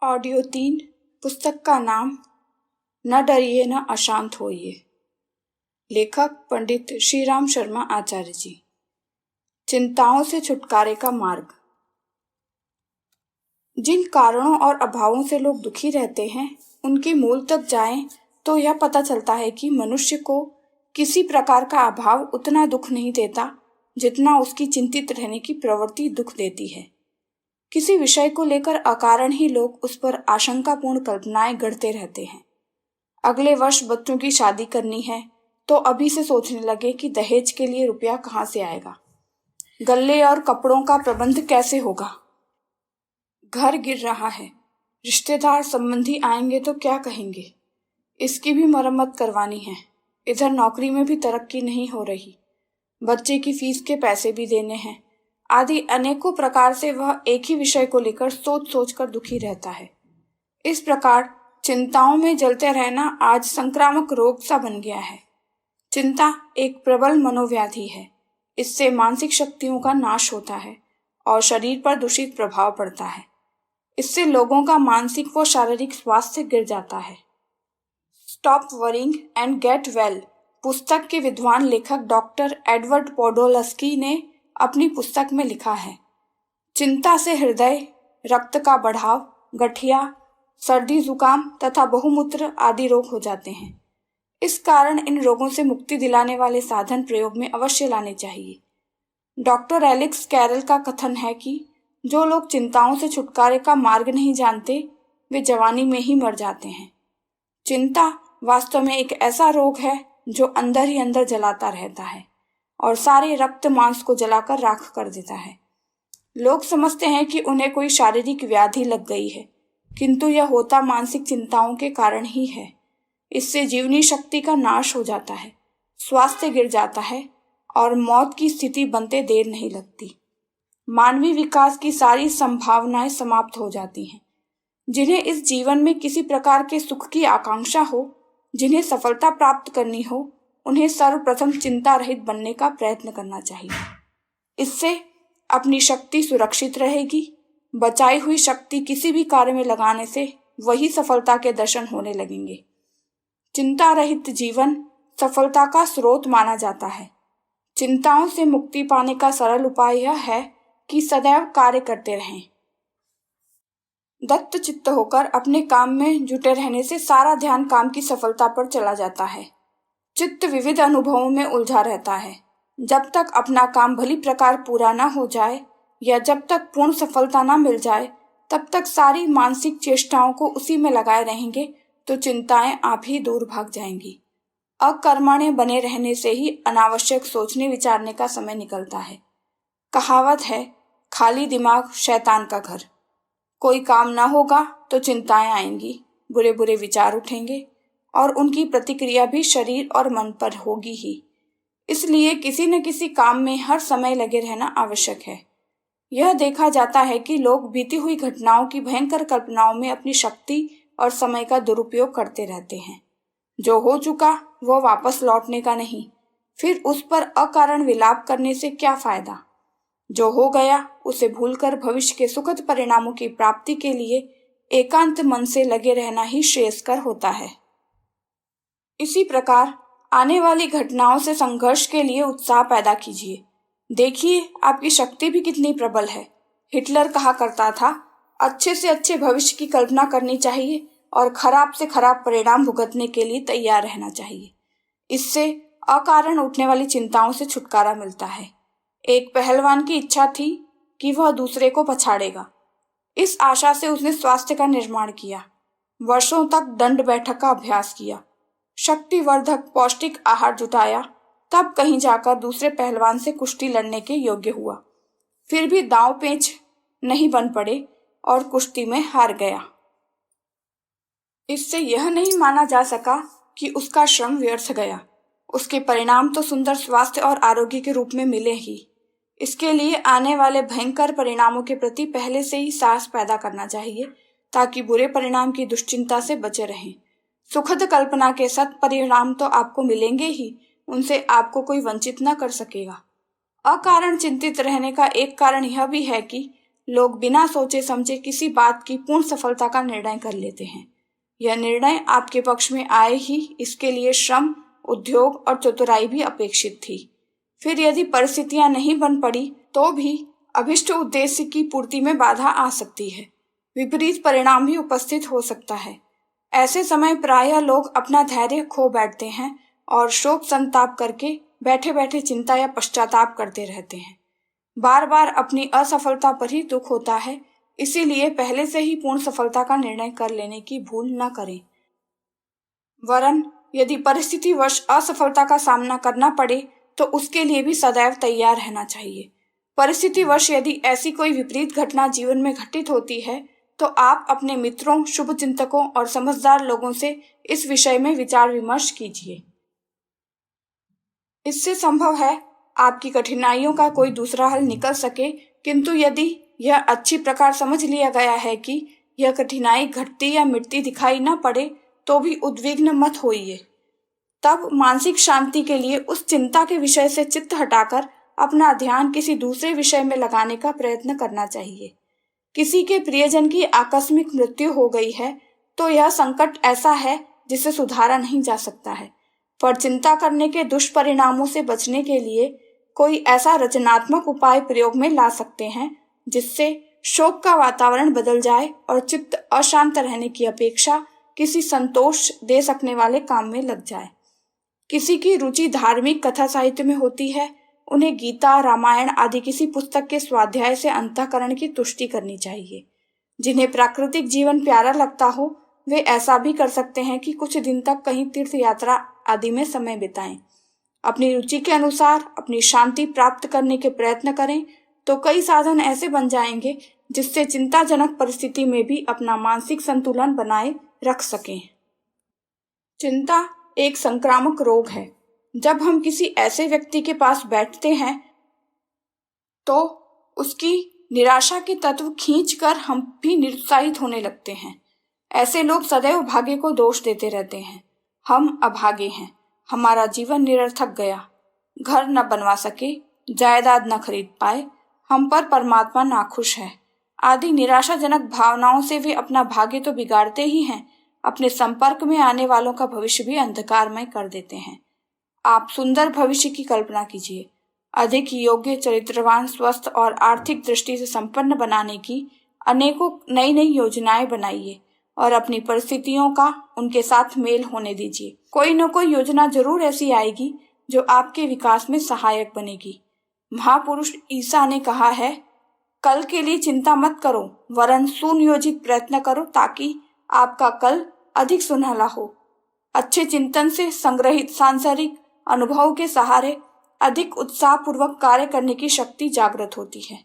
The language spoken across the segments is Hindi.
ऑडियो 3। पुस्तक का नाम न डरिए न अशांत होइए। लेखक पंडित श्री राम शर्मा आचार्य जी। चिंताओं से छुटकारे का मार्ग। जिन कारणों और अभावों से लोग दुखी रहते हैं उनके मूल तक जाएं तो यह पता चलता है कि मनुष्य को किसी प्रकार का अभाव उतना दुख नहीं देता जितना उसकी चिंतित रहने की प्रवृत्ति दुख देती है। किसी विषय को लेकर अकारण ही लोग उस पर आशंकापूर्ण कल्पनाएं गढ़ते रहते हैं। अगले वर्ष बच्चों की शादी करनी है तो अभी से सोचने लगे कि दहेज के लिए रुपया कहाँ से आएगा, गल्ले और कपड़ों का प्रबंध कैसे होगा, घर गिर रहा है, रिश्तेदार संबंधी आएंगे तो क्या कहेंगे, इसकी भी मरम्मत करवानी है, इधर नौकरी में भी तरक्की नहीं हो रही, बच्चे की फीस के पैसे भी देने हैं, आदि अनेकों प्रकार से वह एक ही विषय को लेकर सोच सोच कर दुखी रहता है। इस प्रकार चिंताओं में जलते रहना आज संक्रामक रोग सा बन गया है। चिंता एक प्रबल मनोव्याधि है। इससे मानसिक शक्तियों का नाश होता है और शरीर पर दूषित प्रभाव पड़ता है। इससे लोगों का मानसिक व शारीरिक स्वास्थ्य गिर जाता है। Stop worrying and get well पुस्तक के विद्वान लेखक डॉक्टर एडवर्ड पोडोल्स्की ने अपनी पुस्तक में लिखा है, चिंता से हृदय, रक्त का बढ़ाव, गठिया, सर्दी जुकाम तथा बहुमूत्र आदि रोग हो जाते हैं। इस कारण इन रोगों से मुक्ति दिलाने वाले साधन प्रयोग में अवश्य लाने चाहिए। डॉक्टर एलेक्स कैरल का कथन है कि जो लोग चिंताओं से छुटकारे का मार्ग नहीं जानते वे जवानी में ही मर जाते हैं। चिंता वास्तव में एक ऐसा रोग है जो अंदर ही अंदर जलाता रहता है और सारे रक्त मांस को जलाकर राख कर देता है। लोग समझते हैं कि उन्हें कोई शारीरिक व्याधि लग गई है, किंतु यह होता मानसिक चिंताओं के कारण ही है। इससे जीवनी शक्ति का नाश हो जाता है, स्वास्थ्य गिर जाता है और मौत की स्थिति बनते देर नहीं लगती। मानवीय विकास की सारी संभावनाएं समाप्त हो जाती हैं। जिन्हें इस जीवन में किसी प्रकार के सुख की आकांक्षा हो, जिन्हें सफलता प्राप्त करनी हो, उन्हें सर्वप्रथम चिंता रहित बनने का प्रयत्न करना चाहिए। इससे अपनी शक्ति सुरक्षित रहेगी। बचाई हुई शक्ति किसी भी कार्य में लगाने से वही सफलता के दर्शन होने लगेंगे। चिंता रहित जीवन सफलता का स्रोत माना जाता है। चिंताओं से मुक्ति पाने का सरल उपाय यह है कि सदैव कार्य करते रहें। दत्त चित्त होकर अपने काम में जुटे रहने से सारा ध्यान काम की सफलता पर चला जाता है। चित्त विविध अनुभवों में उलझा रहता है। जब तक अपना काम भली प्रकार पूरा न हो जाए या जब तक पूर्ण सफलता न मिल जाए तब तक सारी मानसिक चेष्टाओं को उसी में लगाए रहेंगे तो चिंताएं आप ही दूर भाग जाएंगी। अकर्मण्य बने रहने से ही अनावश्यक सोचने विचारने का समय निकलता है। कहावत है, खाली दिमाग शैतान का घर। कोई काम न होगा तो चिंताएं आएंगी, बुरे बुरे विचार उठेंगे और उनकी प्रतिक्रिया भी शरीर और मन पर होगी ही। इसलिए किसी न किसी काम में हर समय लगे रहना आवश्यक है। यह देखा जाता है कि लोग बीती हुई घटनाओं की भयंकर कल्पनाओं में अपनी शक्ति और समय का दुरुपयोग करते रहते हैं। जो हो चुका वह वापस लौटने का नहीं, फिर उस पर अकारण विलाप करने से क्या फायदा। जो हो गया उसे भूलकर भविष्य के सुखद परिणामों की प्राप्ति के लिए एकांत मन से लगे रहना ही श्रेयस्कर होता है। इसी प्रकार आने वाली घटनाओं से संघर्ष के लिए उत्साह पैदा कीजिए। देखिए आपकी शक्ति भी कितनी प्रबल है। हिटलर कहा करता था, अच्छे से अच्छे भविष्य की कल्पना करनी चाहिए और खराब से खराब परिणाम भुगतने के लिए तैयार रहना चाहिए। इससे अकारण उठने वाली चिंताओं से छुटकारा मिलता है। एक पहलवान की इच्छा थी कि वह दूसरे को पछाड़ेगा। इस आशा से उसने स्वास्थ्य का निर्माण किया, वर्षों तक दंड बैठक का अभ्यास किया, शक्तिवर्धक पौष्टिक आहार जुटाया, तब कहीं जाकर दूसरे पहलवान से कुश्ती लड़ने के योग्य हुआ। फिर भी दांव पेच नहीं बन पड़े और कुश्ती में हार गया। इससे यह नहीं माना जा सका कि उसका श्रम व्यर्थ गया। उसके परिणाम तो सुंदर स्वास्थ्य और आरोग्य के रूप में मिले ही। इसके लिए आने वाले भयंकर परिणामों के प्रति पहले से ही साहस पैदा करना चाहिए ताकि बुरे परिणाम की दुश्चिंता से बचे रहें। सुखद कल्पना के सत परिणाम तो आपको मिलेंगे ही, उनसे आपको कोई वंचित न कर सकेगा। अकारण चिंतित रहने का एक कारण यह भी है कि लोग बिना सोचे समझे किसी बात की पूर्ण सफलता का निर्णय कर लेते हैं। यह निर्णय आपके पक्ष में आए ही इसके लिए श्रम, उद्योग और चतुराई भी अपेक्षित थी। फिर यदि परिस्थितियां नहीं बन पड़ी तो भी अभिष्ट उद्देश्य की पूर्ति में बाधा आ सकती है। विपरीत परिणाम भी उपस्थित हो सकता है। ऐसे समय प्रायः लोग अपना धैर्य खो बैठते हैं और शोक संताप करके बैठे बैठे चिंता या पश्चाताप करते रहते हैं। बार बार अपनी असफलता पर ही दुख होता है, इसीलिए पहले से ही पूर्ण सफलता का निर्णय कर लेने की भूल न करें। वरन यदि परिस्थितिवश असफलता का सामना करना पड़े तो उसके लिए भी सदैव तैयार रहना चाहिए। परिस्थितिवश यदि ऐसी कोई विपरीत घटना जीवन में घटित होती है तो आप अपने मित्रों, शुभचिंतकों और समझदार लोगों से इस विषय में विचार विमर्श कीजिए। इससे संभव है आपकी कठिनाइयों का कोई दूसरा हल निकल सके, किंतु यदि यह अच्छी प्रकार समझ लिया गया है कि यह कठिनाई घटती या मिटती दिखाई न पड़े तो भी उद्विग्न मत होइए। तब मानसिक शांति के लिए उस चिंता के विषय से चित्त हटाकर अपना ध्यान किसी दूसरे विषय में लगाने का प्रयत्न करना चाहिए। किसी के प्रियजन की आकस्मिक मृत्यु हो गई है तो यह संकट ऐसा है जिसे सुधारा नहीं जा सकता है, पर चिंता करने के दुष्परिणामों से बचने के लिए कोई ऐसा रचनात्मक उपाय प्रयोग में ला सकते हैं जिससे शोक का वातावरण बदल जाए और चित्त अशांत रहने की अपेक्षा किसी संतोष दे सकने वाले काम में लग जाए। किसी की रुचि धार्मिक कथा साहित्य में होती है, उन्हें गीता, रामायण आदि किसी पुस्तक के स्वाध्याय से अंतःकरण की तुष्टि करनी चाहिए। जिन्हें प्राकृतिक जीवन प्यारा लगता हो वे ऐसा भी कर सकते हैं कि कुछ दिन तक कहीं तीर्थ यात्रा आदि में समय बिताएं। अपनी रुचि के अनुसार अपनी शांति प्राप्त करने के प्रयत्न करें तो कई साधन ऐसे बन जाएंगे जिससे चिंताजनक परिस्थिति में भी अपना मानसिक संतुलन बनाए रख सकें। चिंता एक संक्रामक रोग है। जब हम किसी ऐसे व्यक्ति के पास बैठते हैं तो उसकी निराशा के तत्व खींचकर हम भी निरुत्साहित होने लगते हैं। ऐसे लोग सदैव भाग्य को दोष देते रहते हैं। हम अभागे हैं, हमारा जीवन निरर्थक गया, घर न बनवा सके, जायदाद न खरीद पाए, हम पर परमात्मा नाखुश है आदि निराशाजनक भावनाओं से वे अपना भाग्य तो बिगाड़ते ही हैं, अपने संपर्क में आने वालों का भविष्य भी अंधकारमय कर देते हैं। आप सुंदर भविष्य की कल्पना कीजिए। अधिक योग्य, चरित्रवान, स्वस्थ और आर्थिक दृष्टि से संपन्न बनाने की अनेकों नई नई योजनाएं बनाइए और अपनी परिस्थितियों का उनके साथ मेल होने दीजिए। कोई न कोई योजना जरूर ऐसी आएगी जो आपके विकास में सहायक बनेगी। महापुरुष ईसा ने कहा है, कल के लिए चिंता मत करो, वरन सुनियोजित प्रयत्न करो ताकि आपका कल अधिक सुनहला हो। अच्छे चिंतन से संग्रहित सांसारिक अनुभव के सहारे अधिक उत्साहपूर्वक कार्य करने की शक्ति जागृत होती है।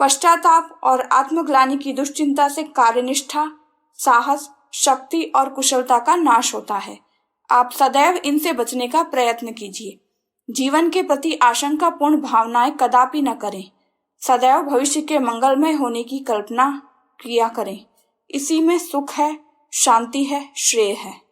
पश्चाताप और आत्मग्लानि की दुश्चिंता से कार्यनिष्ठा, साहस, शक्ति और कुशलता का नाश होता है। आप सदैव इनसे बचने का प्रयत्न कीजिए। जीवन के प्रति आशंकापूर्ण भावनाएं कदापि न करें। सदैव भविष्य के मंगलमय होने की कल्पना किया करें। इसी में सुख है, शांति है, श्रेय है।